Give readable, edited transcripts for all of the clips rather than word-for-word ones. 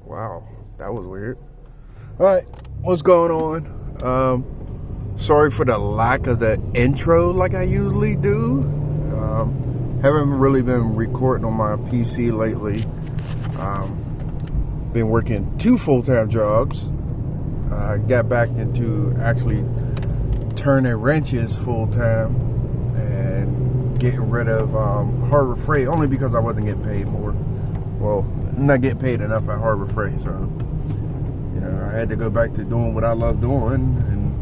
Wow, that was weird. Alright, what's going on? Sorry for the lack of the intro like I usually do. Haven't really been recording on my PC lately. Been working 2 full-time jobs. Got back into actually turning wrenches full-time and getting rid of Harbor Freight, only because I wasn't getting paid more. Well, not getting paid enough at Harbor Freight, so I had to go back to doing what I love doing, and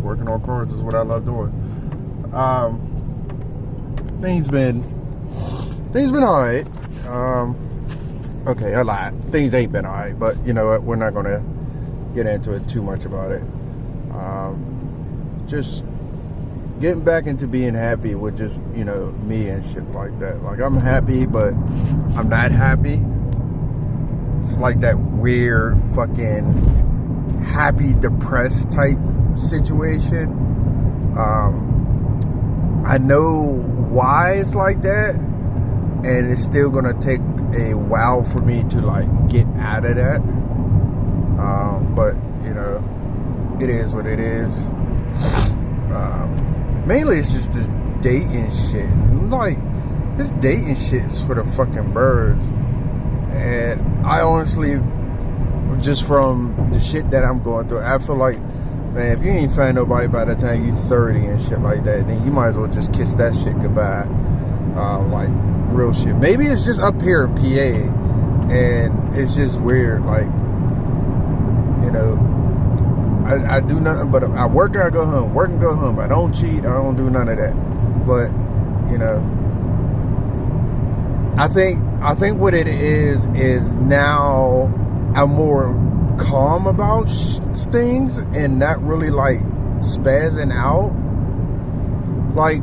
working on cars is what I love doing. Things been alright. Okay, I lied. Things ain't been alright, but you know what? We're not gonna get into it too much about it. Just getting back into being happy with just me and shit like that. Like, I'm happy, but I'm not happy. It's like that weird fucking happy depressed type situation. I know why it's like that, and it's still gonna take a while for me to like get out of that. But it is what it is. Mainly it's just this dating shit. Like, this dating shit's for the fucking birds. And I honestly, just from the shit that I'm going through, I feel like, man, if you ain't find nobody by the time you 30 and shit like that, then you might as well just kiss that shit goodbye. Like, real shit. Maybe it's just up here in PA, and it's just weird. Like, I do nothing but I work and I go home. Work and go home. I don't cheat. I don't do none of that. But, I think what it is now I'm more calm about things and not really like spazzing out. Like,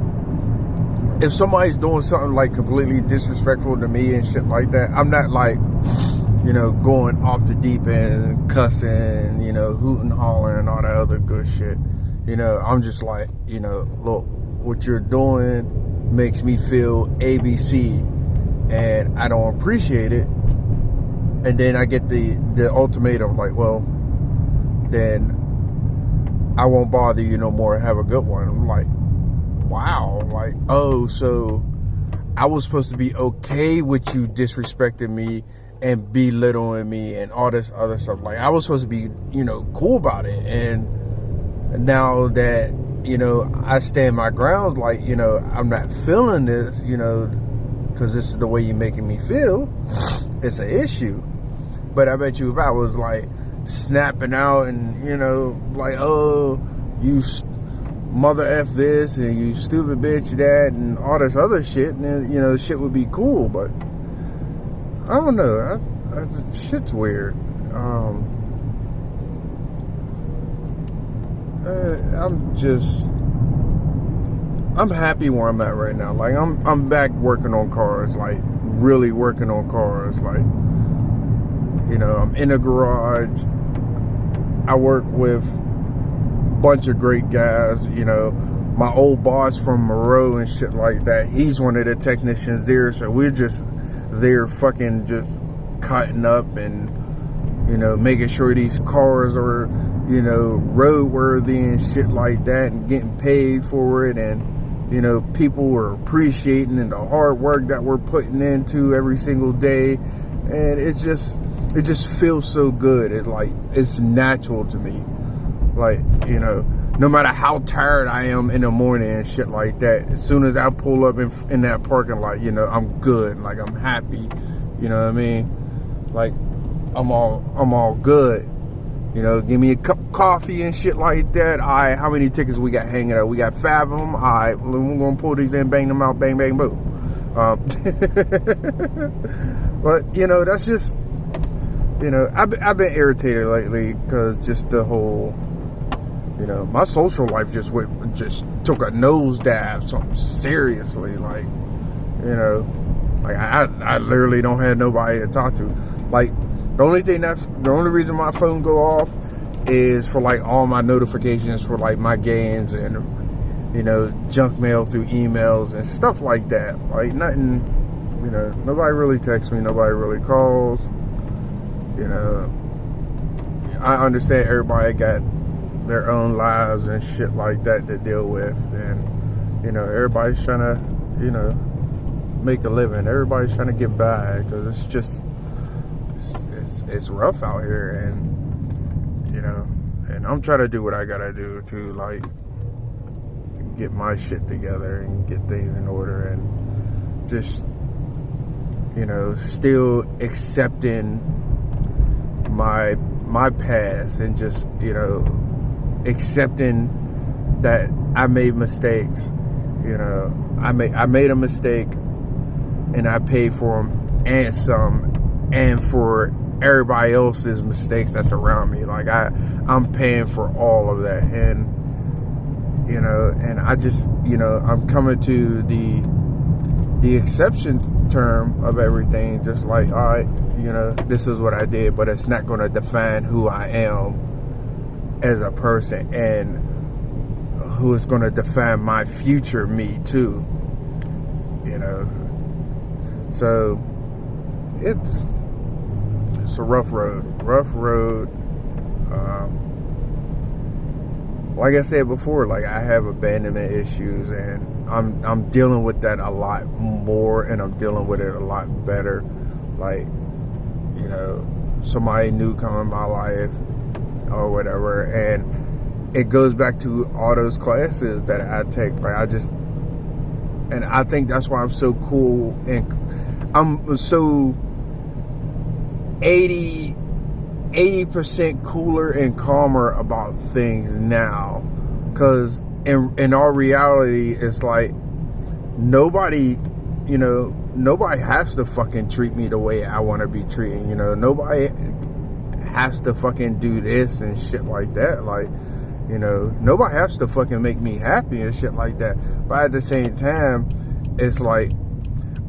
if somebody's doing something like completely disrespectful to me and shit like that, I'm not like, going off the deep end, cussing, hooting, hollering, and all that other good shit. I'm just like, look, what you're doing makes me feel ABC, and I don't appreciate it. And then I get the ultimatum, like, well, then I won't bother you no more. Have a good one. I'm like, wow. Like, oh, so I was supposed to be okay with you disrespecting me and belittling me and all this other stuff. Like, I was supposed to be, cool about it. And now that, I stand my grounds, like, I'm not feeling this, because this is the way you're making me feel, it's an issue. But I bet you if I was like snapping out and, like, oh, you mother F this and you stupid bitch that and all this other shit, and then, shit would be cool. But I don't know. Shit's weird. I'm happy where I'm at right now. Like, I'm back working on cars, like really working on cars. Like, I'm in a garage. I work with a bunch of great guys. My old boss from Moreau and shit like that, he's one of the technicians there. So we're just there fucking just cutting up and, making sure these cars are, roadworthy and shit like that, and getting paid for it. And, people are appreciating and the hard work that we're putting into every single day. And it just feels so good. It's natural to me. Like, no matter how tired I am in the morning and shit like that, as soon as I pull up in that parking lot, I'm good. Like, I'm happy. You know what I mean? Like, I'm all good. Give me a cup of coffee and shit like that. All right, how many tickets we got hanging out? We got 5 of them. All right, we're going to pull these in, bang them out, bang, bang, boom. But, that's just, I've been irritated lately because just the whole, my social life just took a nosedive, something seriously. Like, like I literally don't have nobody to talk to. Like, the only reason my phone go off is for like all my notifications for like my games and junk mail through emails and stuff like that. Like, nothing, nobody really texts me, nobody really calls. You know, I understand everybody got their own lives and shit like that to deal with, and you know, everybody's trying to, you know, make a living. Everybody's trying to get by, because it's just it's rough out here, and you know, and I'm trying to do what I gotta do to like get my shit together and get things in order, and just, you know, still accepting my past, and just, you know, accepting that I made mistakes. You know, I made a mistake, and I paid for them and some, and for everybody else's mistakes that's around me. Like I'm paying for all of that, and you know, and I just, you know, I'm coming to the exception term of everything. Just like, all right, you know, this is what I did, but it's not going to define who I am as a person, and who is going to define my future me too. You know, so it's a rough road. Like I said before, like I have abandonment issues, and I'm dealing with that a lot more, and I'm dealing with it a lot better. Like, you know, somebody new come in my life or whatever, and it goes back to all those classes that I take. Like and I think that's why I'm so cool, and I'm so 80% cooler and calmer about things now, because in our reality, it's like nobody has to fucking treat me the way I want to be treated. You know, nobody has to fucking do this and shit like that. Like, you know, nobody has to fucking make me happy and shit like that. But at the same time, it's like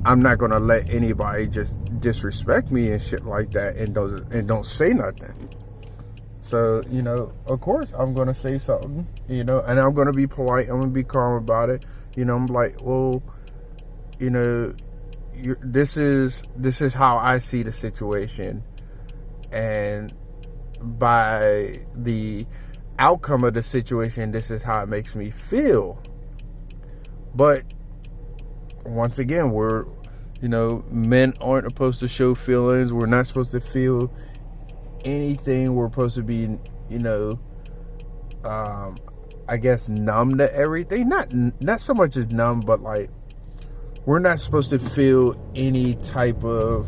I'm not gonna let anybody just disrespect me and shit like that, and don't say nothing. So, you know, of course I'm gonna say something, you know, and I'm gonna be polite, I'm gonna be calm about it. You know, I'm like, well, you know, this is how I see the situation, and by the outcome of the situation, this is how it makes me feel. But once again, you know, men aren't supposed to show feelings. We're not supposed to feel anything. We're supposed to be, you know, I guess numb to everything. Not so much as numb, but like we're not supposed to feel any type of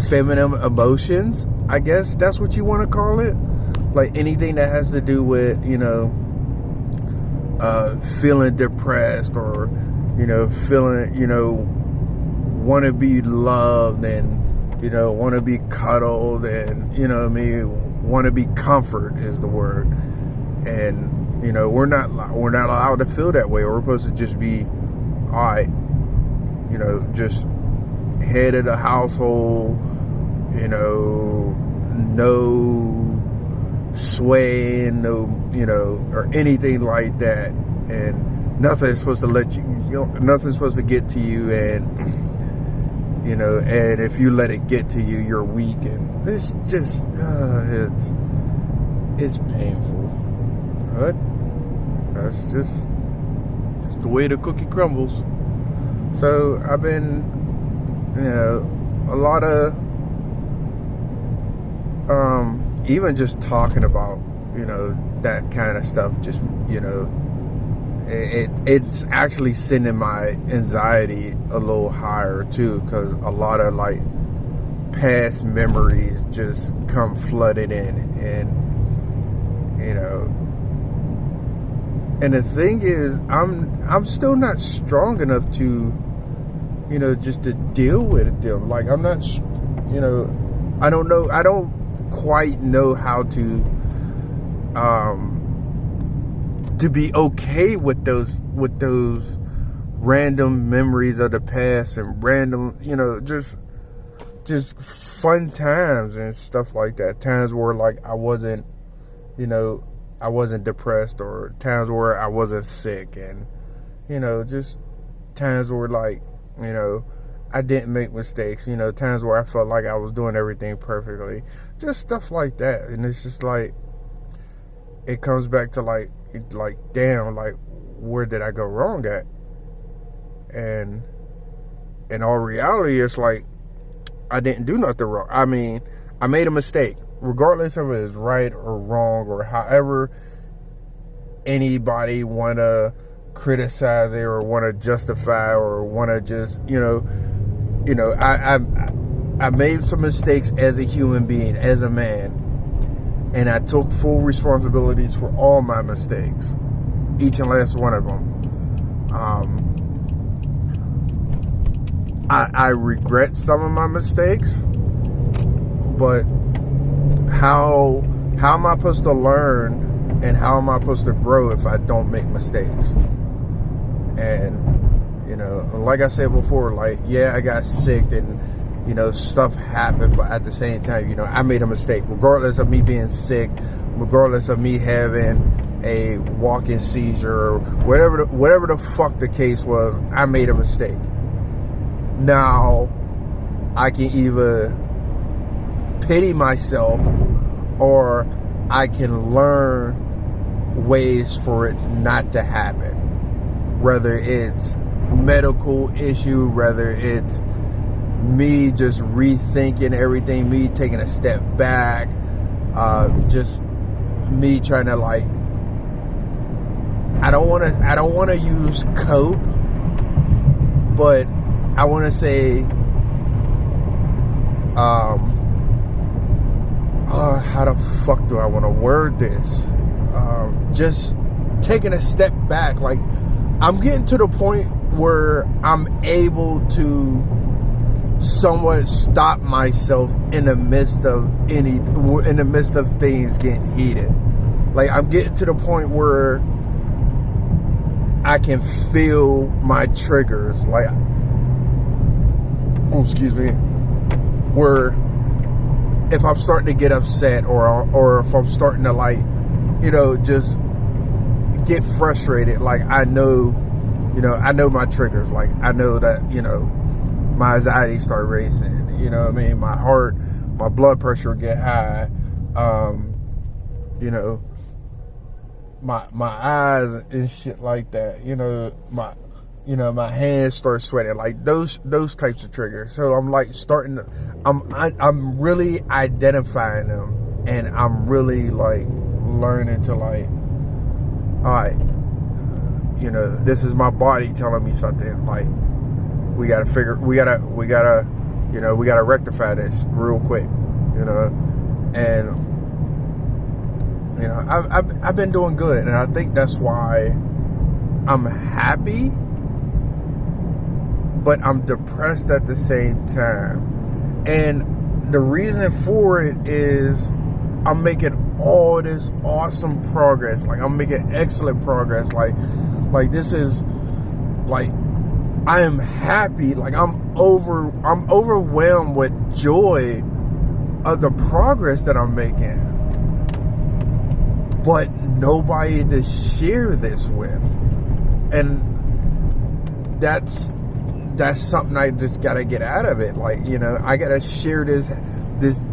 feminine emotions. I guess that's what you want to call it. Like anything that has to do with, you know, feeling depressed, or, you know, feeling, you know, want to be loved, and, you know, want to be cuddled, and, you know what I mean, want to be comfort is the word. And, you know, we're not allowed to feel that way. We're supposed to just be, all right, you know, just head of the household, you know, no swaying, no, you know, or anything like that, and nothing's supposed to nothing's supposed to get to you, and, you know, and if you let it get to you, you're weak, and it's just it's painful, but that's just the way the cookie crumbles. So I've been, you know, a lot of even just talking about, you know, that kind of stuff, just, you know, it's actually sending my anxiety a little higher too, because a lot of like past memories just come flooding in, and, you know, and the thing is, I'm still not strong enough to, you know, just to deal with them. Like, I'm not, you know, I don't quite know how to be okay with those random memories of the past, and random, you know, just fun times and stuff like that. Times where like I wasn't depressed, or times where I wasn't sick, and, you know, just times where, like, you know, I didn't make mistakes. You know, times where I felt like I was doing everything perfectly. Just stuff like that. And it's just like, it comes back to like damn, like, where did I go wrong at? And in all reality, it's like, I didn't do nothing wrong. I mean, I made a mistake. Regardless of it is right or wrong, or however anybody want to criticize it or want to justify or want to just, I made some mistakes as a human being, as a man, and I took full responsibilities for all my mistakes, each and last one of them. I regret some of my mistakes, but how am I supposed to learn and how am I supposed to grow if I don't make mistakes? And, like I said before, like, yeah, I got sick and, stuff happened, but at the same time, I made a mistake. Regardless of me being sick, regardless of me having a walking seizure, or whatever the fuck the case was, I made a mistake. Now, I can either pity myself or I can learn ways for it not to happen. Whether it's medical issue, whether it's me just rethinking everything, me taking a step back, just me trying to like, I don't want to use cope, but I want to say, how the fuck do I want to word this? Just taking a step back. Like, I'm getting to the point where I'm able to somewhat stop myself in the midst of things getting heated. Like, I'm getting to the point where I can feel my triggers. Like, excuse me, where if I'm starting to get upset or if I'm starting to like, just get frustrated, like I know my triggers. Like, I know that, my anxiety start racing, what I mean? My heart, my blood pressure will get high, my eyes and shit like that, my hands start sweating, like those types of triggers. So I'm like I'm really identifying them, and I'm really like learning to like, all right, this is my body telling me something. Like, we gotta rectify this real quick, and I've been doing good, and I think that's why I'm happy, but I'm depressed at the same time. And the reason for it is I'm making all this awesome progress. Like, I'm making excellent progress. Like this is like, I am happy. Like, I'm overwhelmed with joy of the progress that I'm making, but nobody to share this with. And that's something I just gotta get out of it. Like, I gotta share this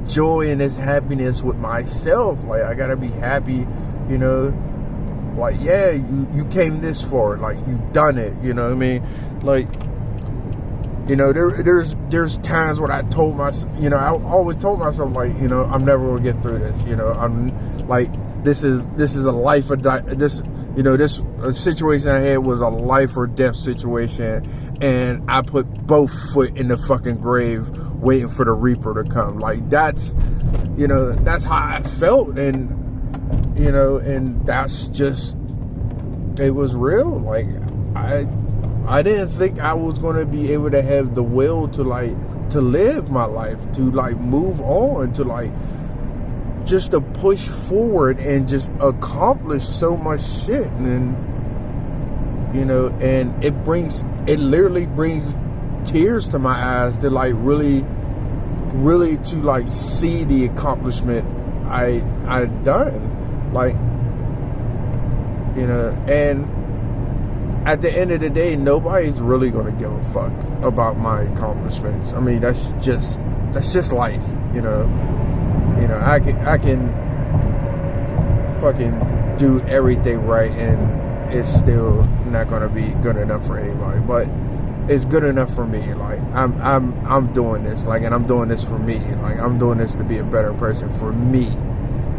joy and this happiness with myself. Like, I gotta be happy, like, yeah, you came this far, like, you've done it, what I mean? Like, there's times when I told myself, I always told myself, like, I'm never gonna get through this, I'm like, this is a life or this situation I had was a life or death situation, and I put both foot in the fucking grave waiting for the reaper to come. Like, that's how I felt, and and that's just, it was real. Like, I didn't think I was going to be able to have the will to live my life, to like move on, to like just to push forward and just accomplish so much shit. And and it literally brings tears to my eyes to like really to like see the accomplishment I done. Like, and at the end of the day, nobody's really gonna give a fuck about my accomplishments. I mean, that's just life, you know. I can fucking do everything right, and it's still not gonna be good enough for anybody. But it's good enough for me. Like I'm doing this, like, and I'm doing this for me. Like, I'm doing this to be a better person for me,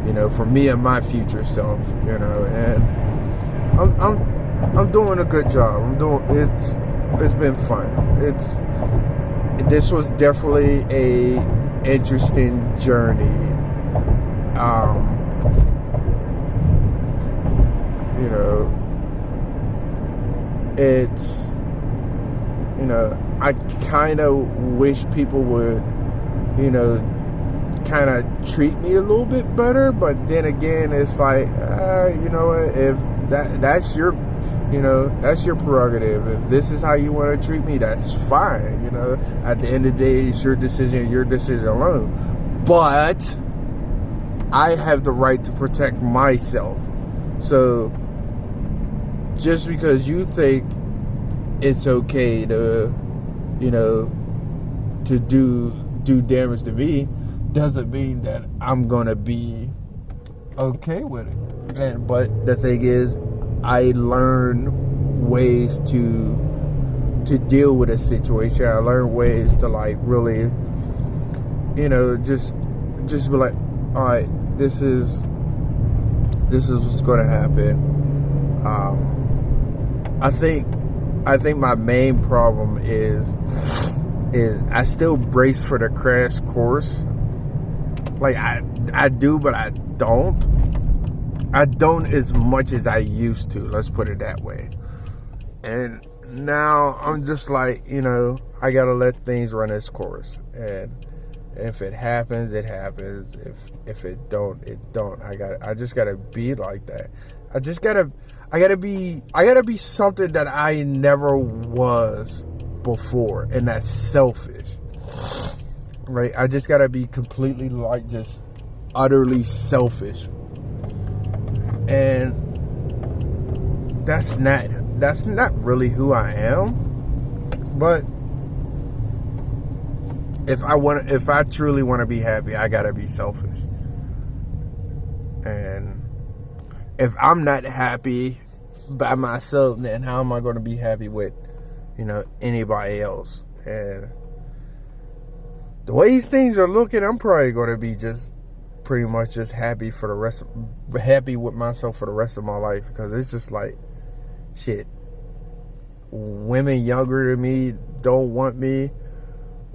you know, for me and my future self, you know. And I'm doing a good job. It's been fun. This was definitely a interesting journey. You know, it's, you know, I kind of wish people would, you know, kind of treat me a little bit better. But then again, it's like, you know what, if that's your, you know, that's your prerogative. If this is how you want to treat me, that's fine. You know, at the end of the day, it's your decision alone. But I have the right to protect myself. So just because you think it's okay to, you know, to do damage to me, doesn't mean that I'm gonna be okay with it. But the thing is, I learn ways to deal with a situation. I learn ways to, like, really, you know, just be like, all right, this is what's going to happen. I think my main problem is I still brace for the crash course. Like, I do, but I don't as much as I used to, let's put it that way. And now I'm just like, you know, I gotta let things run its course, and if it happens, it happens. If it don't, it don't. I just gotta be like that. I gotta be something that I never was before, and that's selfish. Right? I just gotta be completely, like, just utterly selfish. And that's not really who I am. But if I truly want to be happy, I gotta be selfish. And if I'm not happy by myself, then how am I going to be happy with, you know, anybody else? And the way these things are looking, I'm probably going to be just pretty much just happy with myself for the rest of my life, because it's just like, shit, women younger than me don't want me,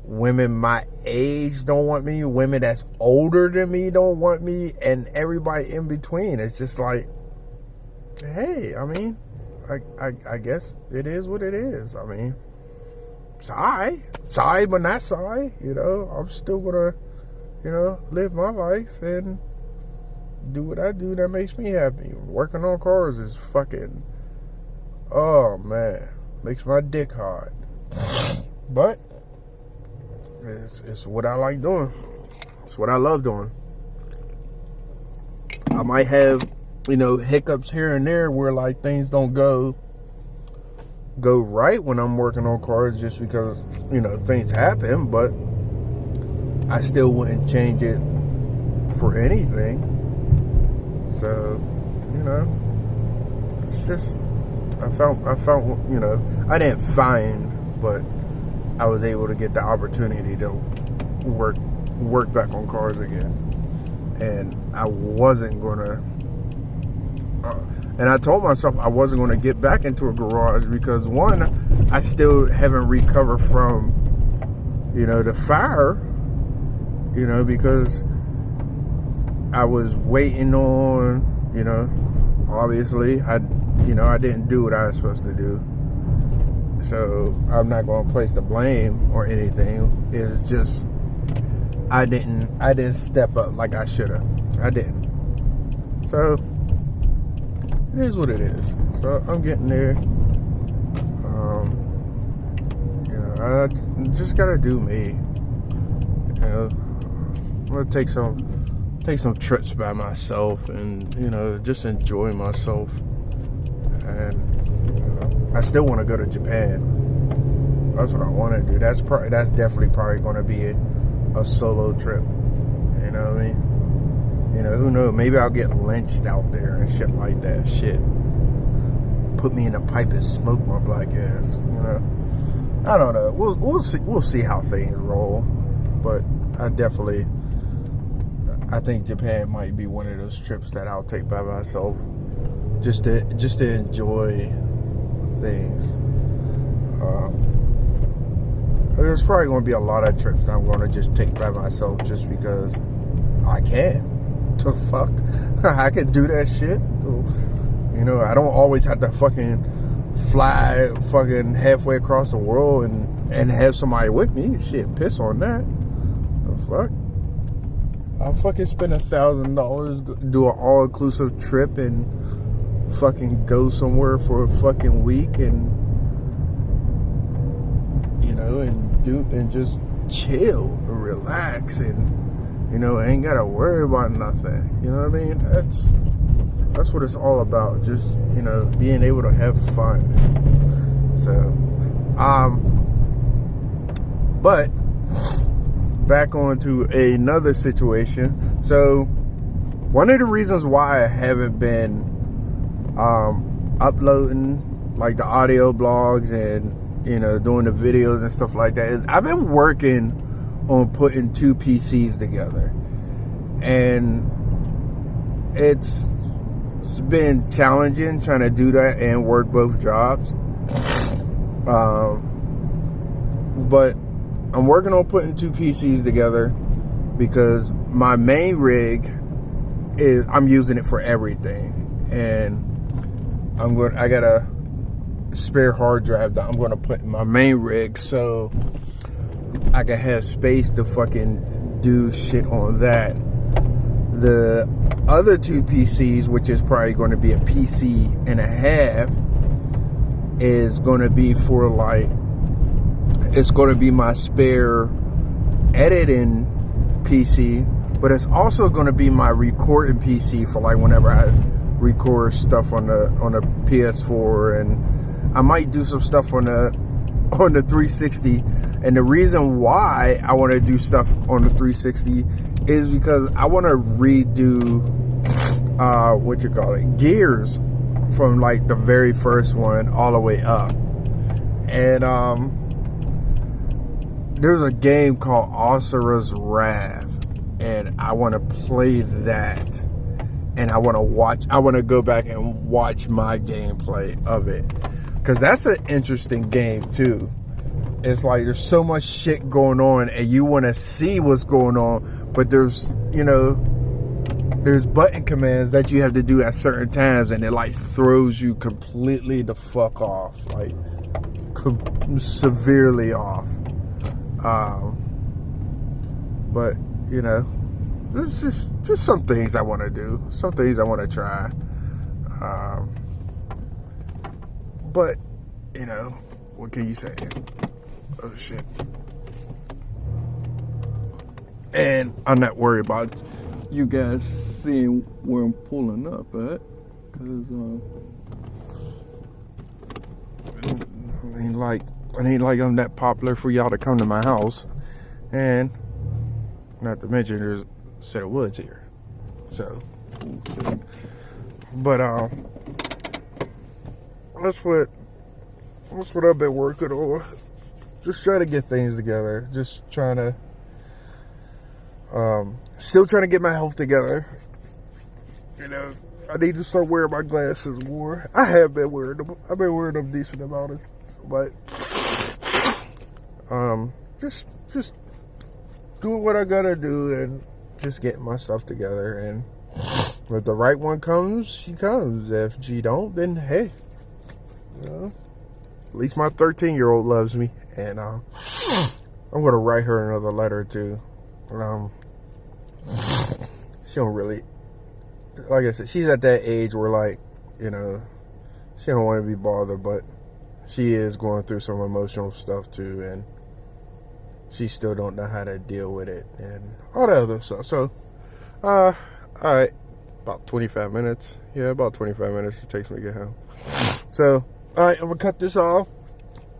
women my age don't want me, women that's older than me don't want me, and everybody in between. It's just like, hey, I mean, I guess it is what it is. I mean, sorry, but not sorry. You know, I'm still gonna, you know, live my life and do what I do that makes me happy. Working on cars is fucking, oh man, makes my dick hard. But it's what I like doing. It's what I love doing. I might have, you know, hiccups here and there where, like, things don't go right when I'm working on cars, just because, you know, things happen, but I still wouldn't change it for anything. So, you know, it's just, I found, you know, I didn't find, but I was able to get the opportunity to work back on cars again. And I wasn't gonna, and I told myself I wasn't gonna get back into a garage, because one, I still haven't recovered from, you know, the fire, you know, because I was waiting on, you know, obviously I didn't do what I was supposed to do. So I'm not going to place the blame or anything. It's just I didn't step up like I should have. I didn't. So it is what it is. So I'm getting there. You know, I just gotta do me. You know, I'm gonna take some trips by myself, and, you know, just enjoy myself. And, you know, I still want to go to Japan. That's what I want to do. That's definitely probably going to be a solo trip. You know what I mean? You know, who knows? Maybe I'll get lynched out there and shit like that. Shit. Put me in a pipe and smoke my black ass. You know? I don't know. We'll see. We'll see how things roll. But I think Japan might be one of those trips that I'll take by myself, just to enjoy things. There's probably going to be a lot of trips that I'm going to just take by myself, just because I can. The fuck, I can do that shit. You know, I don't always have to fucking fly fucking halfway across the world and have somebody with me. Shit, piss on that. The fuck. I'll fucking spend $1,000, do an all-inclusive trip, and fucking go somewhere for a fucking week, and you know, and just chill and relax, and you know, ain't gotta worry about nothing. You know what I mean? That's what it's all about. Just, you know, being able to have fun. So, but back on to another situation. So one of the reasons why I haven't been uploading like the audio blogs and, you know, doing the videos and stuff like that is I've been working on putting 2 PCs together, and it's been challenging trying to do that and work both jobs. But I'm working on putting 2 PCs together because my main rig is, I'm using it for everything, and I got a spare hard drive that I'm going to put in my main rig so I can have space to fucking do shit on that. The other 2 PCs, which is probably going to be a PC and a half, is going to be for like, it's going to be my spare editing PC, but it's also going to be my recording PC for like whenever I record stuff on the PS4, and I might do some stuff on the 360. And the reason why I want to do stuff on the 360 is because I want to redo Gears from like the very first one all the way up. And there's a game called Asura's Wrath, and I want to play that, and I want to go back and watch my gameplay of it, because that's an interesting game too. It's like there's so much shit going on, and you want to see what's going on, but there's, you know, there's button commands that you have to do at certain times, and it like throws you completely the fuck off, like severely off. But you know, there's just some things I want to do, some things I want to try. But you know, what can you say? Oh shit. And I'm not worried about you guys seeing where I'm pulling up at, because I ain't like I'm that popular for y'all to come to my house, and not to mention there's a set of woods here. So, but that's what I've been working on. Just trying to get things together. Just trying to, still trying to get my health together. You know, I need to start wearing my glasses more. I have been wearing them. I've been wearing them decent amount of, but just doing what I gotta do and just getting my stuff together. And if the right one comes, she comes. If she don't, then hey, you know, at least my 13-year-old loves me, and I'm gonna write her another letter too. She don't really, like I said, she's at that age where, like, you know, she don't want to be bothered, but she is going through some emotional stuff too, and she still don't know how to deal with it and all that other stuff. So, all right, about 25 minutes. Yeah, about 25 minutes it takes me to get home. So, All right, I'm gonna cut this off.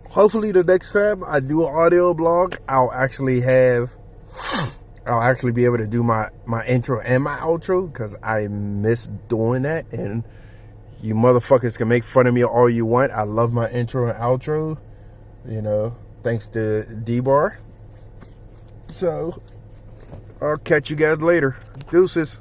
Hopefully the next time I do an audio blog, I'll actually be able to do my intro and my outro, because I miss doing that. And you motherfuckers can make fun of me all you want. I love my intro and outro, you know, thanks to D-Bar. So I'll catch you guys later. Deuces.